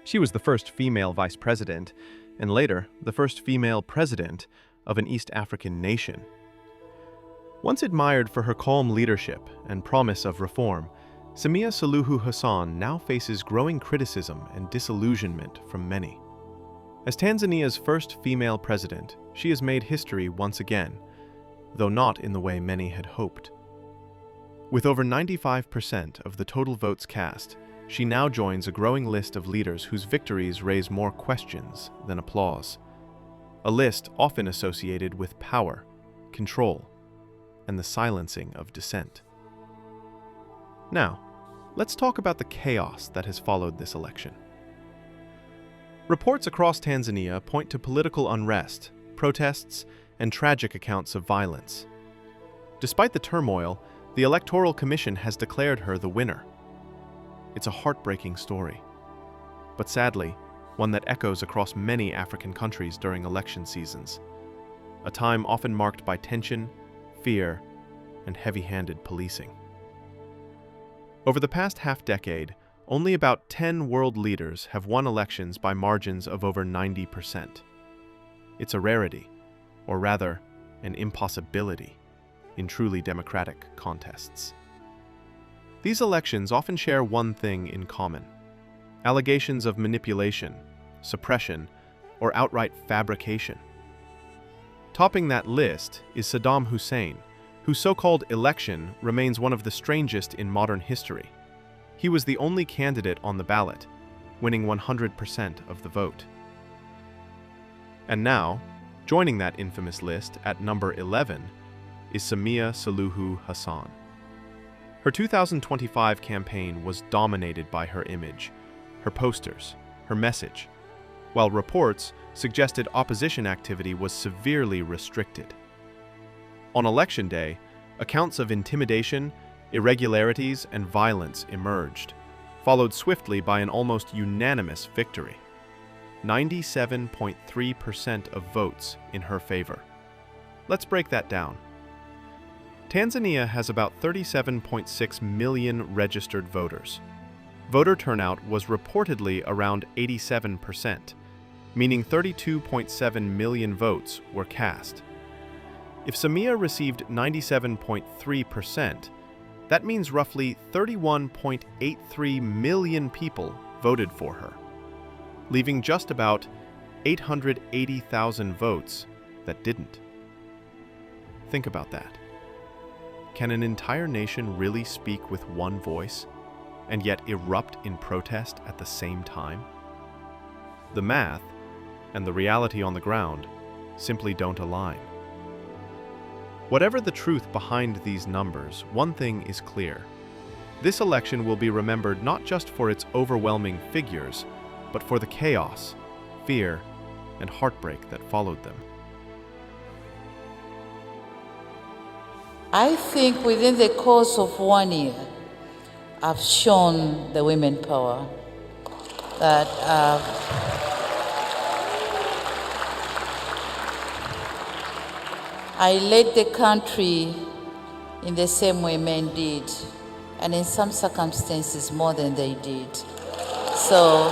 She was the first female vice president, and later, the first female president of an East African nation. Once admired for her calm leadership and promise of reform, Samia Suluhu Hassan now faces growing criticism and disillusionment from many. As Tanzania's first female president, she has made history once again, though not in the way many had hoped. With over 95% of the total votes cast, she now joins a growing list of leaders whose victories raise more questions than applause. A list often associated with power, control, and the silencing of dissent. Now, let's talk about the chaos that has followed this election. Reports across Tanzania point to political unrest, protests, and tragic accounts of violence. Despite the turmoil, the Electoral Commission has declared her the winner. It's a heartbreaking story, but sadly, one that echoes across many African countries during election seasons, a time often marked by tension, fear, and heavy-handed policing. Over the past half-decade, only about 10 world leaders have won elections by margins of over 90%. It's a rarity, or rather, an impossibility, in truly democratic contests. These elections often share one thing in common: allegations of manipulation, suppression, or outright fabrication. Topping that list is Saddam Hussein, whose so-called election remains one of the strangest in modern history. He was the only candidate on the ballot, winning 100% of the vote. And now, joining that infamous list at number 11 is Samia Suluhu Hassan. Her 2025 campaign was dominated by her image, her posters, her message, while reports suggested opposition activity was severely restricted. On election day, accounts of intimidation, irregularities, and violence emerged, followed swiftly by an almost unanimous victory. 97.3% of votes in her favor. Let's break that down. Tanzania has about 37.6 million registered voters. Voter turnout was reportedly around 87%, meaning 32.7 million votes were cast. If Samia received 97.3%, that means roughly 31.83 million people voted for her, leaving just about 880,000 votes that didn't. Think about that. Can an entire nation really speak with one voice and yet erupt in protest at the same time? The math and the reality on the ground simply don't align. Whatever the truth behind these numbers, one thing is clear. This election will be remembered not just for its overwhelming figures, but for the chaos, fear, and heartbreak that followed them. I think within the course of 1 year, I've shown the women power that I led the country in the same way men did, and in some circumstances more than they did. So